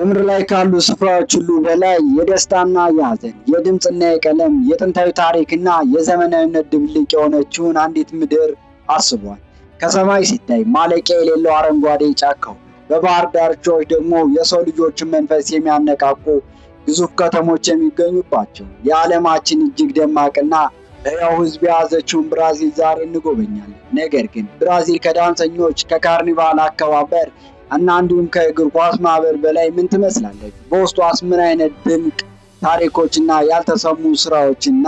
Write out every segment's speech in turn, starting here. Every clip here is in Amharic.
በምድር ላይ ካሉ ስፍራዎች ሁሉ በላይ የደስታና የሐዘን፣ የድምፅና የቀለም፣ የጥንታዊ ታሪክና የዘመናዊነት ድብልቅ የሆነችውን አንዲት ምድር አስቧል። ከሰማይ ሲታይ ማለቂያ የሌለው አረንጓዴ ጫካው፣ በባህር ዳርቻዎች ደግሞ የሰው ልጆችን መንፈስ የሚያነቃቁ ግዙፍ ከተሞች የሚገኙባቸው የዓለማችን እጅግ ደማቅና ሕያው ሕዝብ የያዘችውን ብራዚል ዛሬ እንጎበኛለን። ነገር ግን ብራዚል ከዳንሰኞች፣ ከካርኒቫል አከባበር እና እንዲሁም ከእግር ኳስ ማህበር በላይ ምን ትመስላለች? በውስጧስ ምን አይነት ድንቅ ታሪኮችና ያልተሰሙ ስራዎችና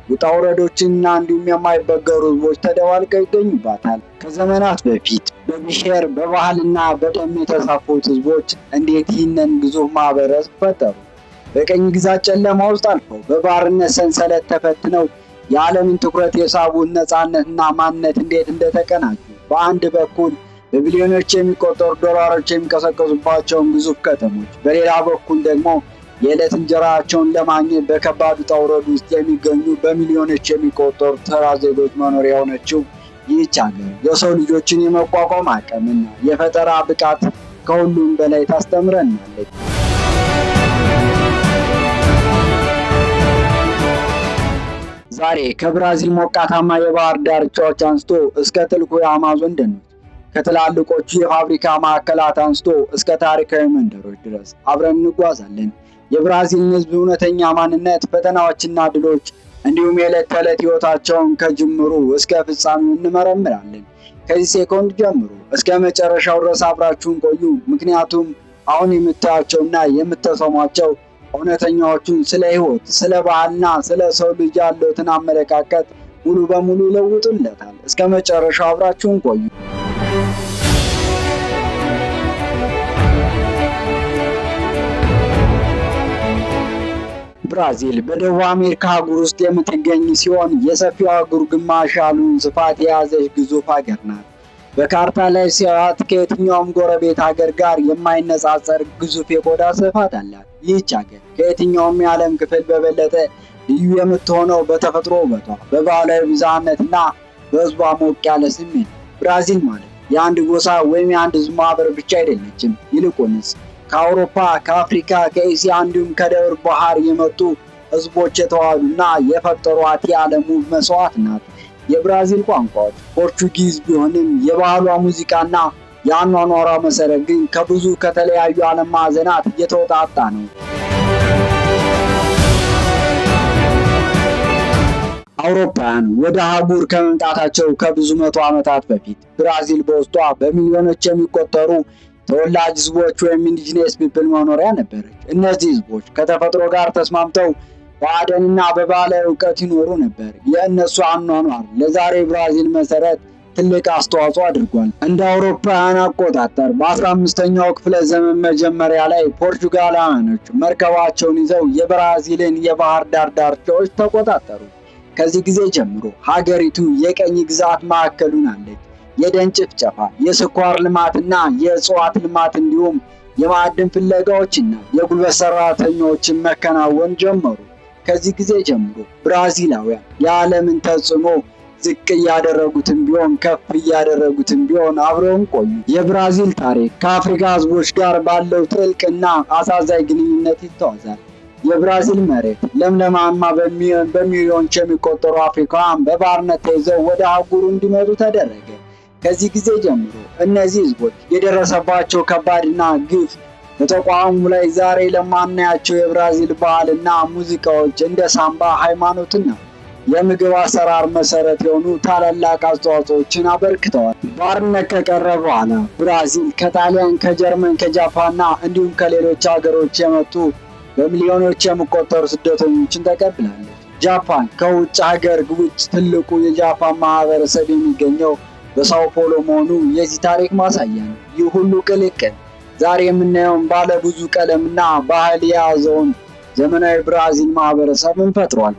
ውጣ ውረዶችና እንዲሁም የማይበገሩ ህዝቦች ተደባልቀው ይገኙባታል? ከዘመናት በፊት በብሔር በባህልና በደም የተሳፉት ህዝቦች እንዴት ይህንን ግዙፍ ማህበረሰብ ፈጠሩ? በቀኝ ግዛት ጨለማ ውስጥ አልፈው በባርነት ሰንሰለት ተፈትነው የዓለምን ትኩረት የሳቡት ነፃነትና ማንነት እንዴት እንደተቀናጁ፣ በአንድ በኩል በቢሊዮኖች የሚቆጠሩ ዶላሮች የሚንቀሳቀሱባቸውን ግዙፍ ከተሞች፣ በሌላ በኩል ደግሞ የዕለት እንጀራቸውን ለማግኘት በከባድ ውጣ ውረድ ውስጥ የሚገኙ በሚሊዮኖች የሚቆጠሩ ተራ ዜጎች መኖሪያ የሆነችው ይህች ሀገር የሰው ልጆችን የመቋቋም አቅምና የፈጠራ ብቃት ከሁሉም በላይ ታስተምረናለች። ዛሬ ከብራዚል ሞቃታማ የባህር ዳርቻዎች አንስቶ እስከ ጥልቁ የአማዞን ደኖች፣ ከትላልቆቹ የፋብሪካ ማዕከላት አንስቶ እስከ ታሪካዊ መንደሮች ድረስ አብረን እንጓዛለን። የብራዚልን ሕዝብ እውነተኛ ማንነት፣ ፈተናዎችና ድሎች እንዲሁም የዕለት ተዕለት ሕይወታቸውን ከጅምሩ እስከ ፍጻሜው እንመረምራለን። ከዚህ ሴኮንድ ጀምሮ እስከ መጨረሻው ድረስ አብራችሁን ቆዩ። ምክንያቱም አሁን የምታያቸውና የምትሰሟቸው እውነተኛዎቹን ስለ ሕይወት፣ ስለ ባህልና ስለ ሰው ልጅ ያለውትን አመለካከት ሙሉ በሙሉ ይለውጡለታል። እስከ መጨረሻው አብራችሁን ቆዩ። ብራዚል በደቡብ አሜሪካ አህጉር ውስጥ የምትገኝ ሲሆን የሰፊው አህጉር ግማሽ ያህሉን ስፋት የያዘች ግዙፍ ሀገር ናት። በካርታ ላይ ሲያዩት ከየትኛውም ጎረቤት ሀገር ጋር የማይነጻጸር ግዙፍ የቆዳ ስፋት አላት። ይህች ሀገር ከየትኛውም የዓለም ክፍል በበለጠ ልዩ የምትሆነው በተፈጥሮ ውበቷ፣ በባህላዊ ብዝሃነትና በሕዝቧ ሞቅ ያለ ስሜት። ብራዚል ማለት የአንድ ጎሳ ወይም የአንድ ሕዝብ ማህበር ብቻ አይደለችም። ይልቁንስ ከአውሮፓ፣ ከአፍሪካ፣ ከኤስያ እንዲሁም ከደቡብ ባህር የመጡ ሕዝቦች የተዋሃዱና የፈጠሯት የዓለም ውብ መስዋዕት ናት። የብራዚል ቋንቋዎች ፖርቹጊዝ ቢሆንም የባህሏ ሙዚቃና የአኗኗሯ መሰረት ግን ከብዙ ከተለያዩ ዓለም ማዕዘናት እየተወጣጣ ነው። አውሮፓውያን ወደ አህጉር ከመምጣታቸው ከብዙ መቶ ዓመታት በፊት ብራዚል በውስጧ በሚሊዮኖች የሚቆጠሩ ተወላጅ ህዝቦች ወይም ኢንዲጂነስ ፒፕል መኖሪያ ነበረች። እነዚህ ህዝቦች ከተፈጥሮ ጋር ተስማምተው በአደንና በባህላዊ እውቀት ይኖሩ ነበር። የእነሱ አኗኗር ለዛሬ ብራዚል መሰረት ትልቅ አስተዋጽኦ አድርጓል። እንደ አውሮፓውያን አቆጣጠር በ15ኛው ክፍለ ዘመን መጀመሪያ ላይ ፖርቹጋላውያኖች መርከባቸውን ይዘው የብራዚልን የባህር ዳር ዳርቻዎች ተቆጣጠሩ። ከዚህ ጊዜ ጀምሮ ሀገሪቱ የቀኝ ግዛት ማዕከል ሆናለች። የደን ጭፍጨፋ፣ የስኳር ልማትና የእጽዋት ልማት እንዲሁም የማዕድን ፍለጋዎችና የጉልበት ሰራተኞችን መከናወን ጀመሩ። ከዚህ ጊዜ ጀምሮ ብራዚላውያን የዓለምን ተጽዕኖ ዝቅ እያደረጉትም ቢሆን ከፍ እያደረጉትም ቢሆን አብረውን ቆዩ። የብራዚል ታሪክ ከአፍሪካ ህዝቦች ጋር ባለው ጥልቅና አሳዛኝ ግንኙነት ይተዋዛል። የብራዚል መሬት ለምለማማ በሚሊዮኖች የሚቆጠሩ አፍሪካውያን በባርነት ተይዘው ወደ አህጉሩ እንዲመጡ ተደረገ። ከዚህ ጊዜ ጀምሮ እነዚህ ህዝቦች የደረሰባቸው ከባድና ግፍ በተቋሙ ላይ ዛሬ ለማናያቸው የብራዚል ባህልና ሙዚቃዎች እንደ ሳምባ፣ ሃይማኖትና የምግብ አሰራር መሰረት የሆኑ ታላላቅ አስተዋጽኦችን አበርክተዋል። ባርነት ከቀረ በኋላ ብራዚል ከጣሊያን፣ ከጀርመን፣ ከጃፓንና እንዲሁም ከሌሎች ሀገሮች የመጡ በሚሊዮኖች የሚቆጠሩ ስደተኞችን ተቀብላለች። ጃፓን ከውጭ ሀገር ውጭ ትልቁ የጃፓን ማህበረሰብ የሚገኘው በሳኦ ፖሎ መሆኑ የዚህ ታሪክ ማሳያ ነው። ይህ ሁሉ ቅልቅል ዛሬ የምናየውን ባለ ብዙ ቀለምና ባህል የያዘውን ዘመናዊ ብራዚል ማህበረሰብን ፈጥሯል።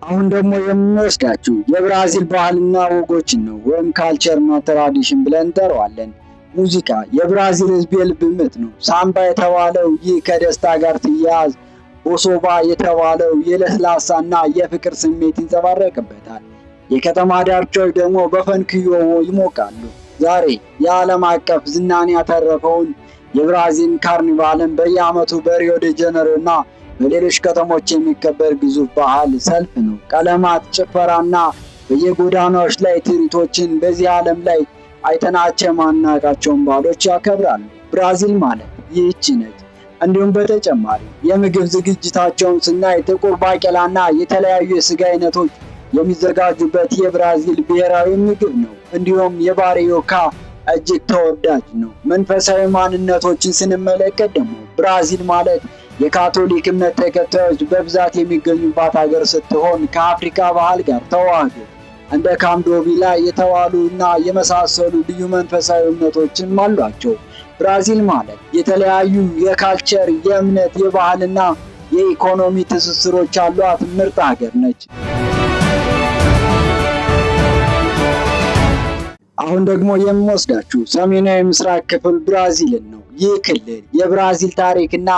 አሁን ደግሞ የምንወስዳችሁ የብራዚል ባህልና ወጎችን ነው፣ ወይም ካልቸርና ትራዲሽን ብለን እንጠራዋለን። ሙዚቃ የብራዚል ህዝብ የልብ ምት ነው። ሳምባ የተባለው ይህ ከደስታ ጋር ትያያዝ፣ ቦሶባ የተባለው የለስላሳና የፍቅር ስሜት ይንጸባረቅበታል። የከተማ ዳርቻዎች ደግሞ በፈንክዮ ይሞቃሉ። ዛሬ የዓለም አቀፍ ዝናን ያተረፈውን የብራዚል ካርኒቫልን በየዓመቱ በሪዮ ደ ጄኔሮ እና በሌሎች ከተሞች የሚከበር ግዙፍ ባህል ሰልፍ ነው። ቀለማት፣ ጭፈራና በየጎዳናዎች ላይ ትርኢቶችን በዚህ ዓለም ላይ አይተናቸው ማናቃቸውን ባህሎች ያከብራሉ። ብራዚል ማለት ይህች ነች። እንዲሁም በተጨማሪ የምግብ ዝግጅታቸውን ስናይ ጥቁር ባቄላና የተለያዩ የስጋ አይነቶች የሚዘጋጁበት የብራዚል ብሔራዊ ምግብ ነው። እንዲሁም የባሪዮካ እጅግ ተወዳጅ ነው። መንፈሳዊ ማንነቶችን ስንመለከት ደግሞ ብራዚል ማለት የካቶሊክ እምነት ተከታዮች በብዛት የሚገኙባት ሀገር ስትሆን ከአፍሪካ ባህል ጋር ተዋህዶ እንደ ካምዶቪላ የተባሉ እና የመሳሰሉ ልዩ መንፈሳዊ እምነቶችም አሏቸው። ብራዚል ማለት የተለያዩ የካልቸር፣ የእምነት፣ የባህልና የኢኮኖሚ ትስስሮች ያሏት ምርጥ ሀገር ነች። አሁን ደግሞ የምወስዳችሁ ሰሜናዊ ምስራቅ ክፍል ብራዚልን ነው። ይህ ክልል የብራዚል ታሪክና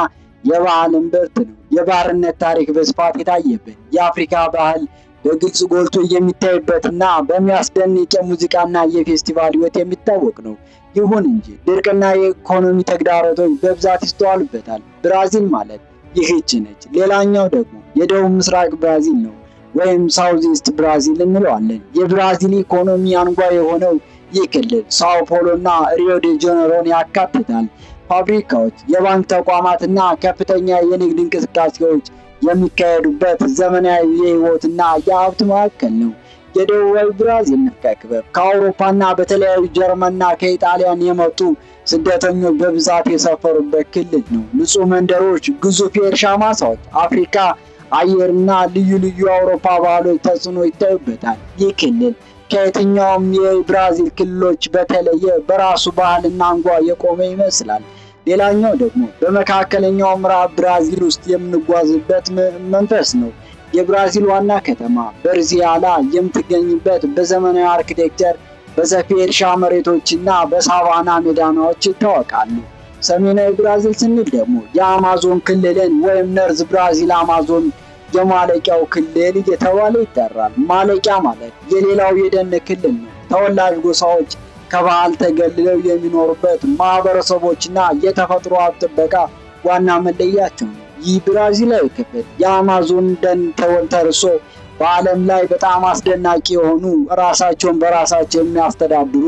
የባህል እምብርት ነው። የባርነት ታሪክ በስፋት የታየበት፣ የአፍሪካ ባህል በግልጽ ጎልቶ የሚታይበትና በሚያስደንቅ የሙዚቃና የፌስቲቫል ሕይወት የሚታወቅ ነው። ይሁን እንጂ ድርቅና የኢኮኖሚ ተግዳሮቶች በብዛት ይስተዋሉበታል። ብራዚል ማለት ይህች ነች። ሌላኛው ደግሞ የደቡብ ምስራቅ ብራዚል ነው፣ ወይም ሳውዝ ኢስት ብራዚል እንለዋለን። የብራዚል ኢኮኖሚ አንጓ የሆነው ይህ ክልል ሳኦ ፖሎ እና ሪዮ ደ ጄኔሮን ያካትታል። ፋብሪካዎች፣ የባንክ ተቋማትና ከፍተኛ የንግድ እንቅስቃሴዎች የሚካሄዱበት ዘመናዊ የህይወትና የሀብት ማዕከል ነው። የደቡባዊ ብራዚል ንፍቀ ክበብ ከአውሮፓና በተለያዩ ጀርመንና ከኢጣሊያን የመጡ ስደተኞች በብዛት የሰፈሩበት ክልል ነው። ንጹህ መንደሮች፣ ግዙፍ የእርሻ ማሳዎች፣ አፍሪካ አየርና ልዩ ልዩ የአውሮፓ ባህሎች ተጽዕኖ ይታዩበታል። ይህ ክልል ከየትኛውም የብራዚል ክልሎች በተለየ በራሱ ባህልና አንጓ የቆመ ይመስላል። ሌላኛው ደግሞ በመካከለኛው ምዕራብ ብራዚል ውስጥ የምንጓዝበት መንፈስ ነው። የብራዚል ዋና ከተማ በርዚያላ የምትገኝበት በዘመናዊ አርኪቴክቸር፣ በሰፊ የእርሻ መሬቶችና በሳቫና ሜዳናዎች ይታወቃሉ። ሰሜናዊ ብራዚል ስንል ደግሞ የአማዞን ክልልን ወይም ነርዝ ብራዚል አማዞን የማለቂያው ክልል እየተባለ ይጠራል። ማለቂያ ማለት የሌላው የደን ክልል ነው። ተወላጅ ጎሳዎች ከባህል ተገልለው የሚኖሩበት ማህበረሰቦችና የተፈጥሮ ሀብት ጥበቃ ዋና መለያቸው ነው። ይህ ብራዚላዊ ክፍል የአማዞን ደን ተንተርሶ በዓለም ላይ በጣም አስደናቂ የሆኑ ራሳቸውን በራሳቸው የሚያስተዳድሩ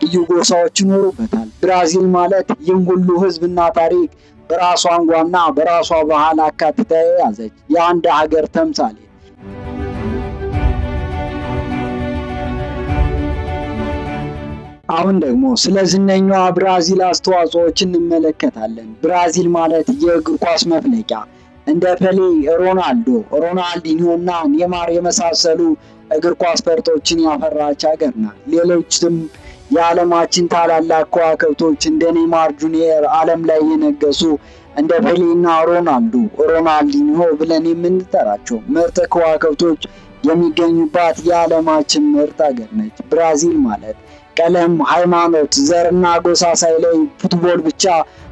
ልዩ ጎሳዎች ይኖሩበታል። ብራዚል ማለት ይህን ሁሉ ህዝብና ታሪክ በራሷ አንጓና በራሷ ባህል አካትታ የያዘች የአንድ ሀገር ተምሳሌ። አሁን ደግሞ ስለ ዝነኛዋ ብራዚል አስተዋጽኦዎች እንመለከታለን። ብራዚል ማለት የእግር ኳስ መፍለቂያ እንደ ፔሌ፣ ሮናልዶ፣ ሮናልዲኒዮ እና ኔይማር የመሳሰሉ እግር ኳስ ፈርጦችን ያፈራች ሀገር ናት። ሌሎችም የዓለማችን ታላላቅ ከዋክብቶች እንደ ኔይማር ጁኒየር ዓለም ላይ የነገሱ እንደ ፔሌ እና ሮናልዲኒዮ ብለን የምንጠራቸው ምርጥ ከዋክብቶች የሚገኙባት የዓለማችን ምርጥ ሀገር ነች። ብራዚል ማለት ቀለም፣ ሃይማኖት፣ ዘርና ጎሳ ሳይለይ ፉትቦል ብቻ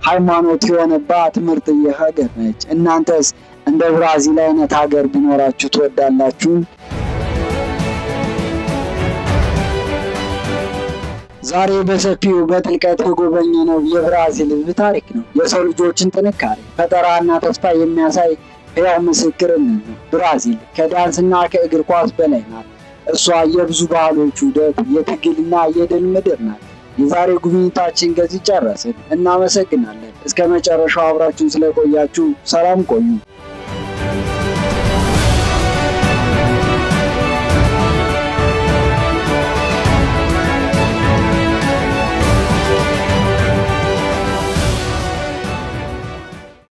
ሃይማኖት የሆነባት ምርጥዬ ሀገር ነች። እናንተስ እንደ ብራዚል አይነት ሀገር ቢኖራችሁ ትወዳላችሁ? ዛሬ በሰፊው በጥልቀት የጎበኘነው የብራዚል ሕዝብ ታሪክ ነው። የሰው ልጆችን ጥንካሬ፣ ፈጠራና ተስፋ የሚያሳይ ሕያው ምስክርነት ነው። ብራዚል ከዳንስና ከእግር ኳስ በላይ ናት። እሷ የብዙ ባህሎች ውህደት፣ የትግልና የድል ምድር ናት። የዛሬ ጉብኝታችን ከዚህ ጨረስን። እናመሰግናለን። እስከ መጨረሻው አብራችሁን ስለቆያችሁ ሰላም ቆዩ።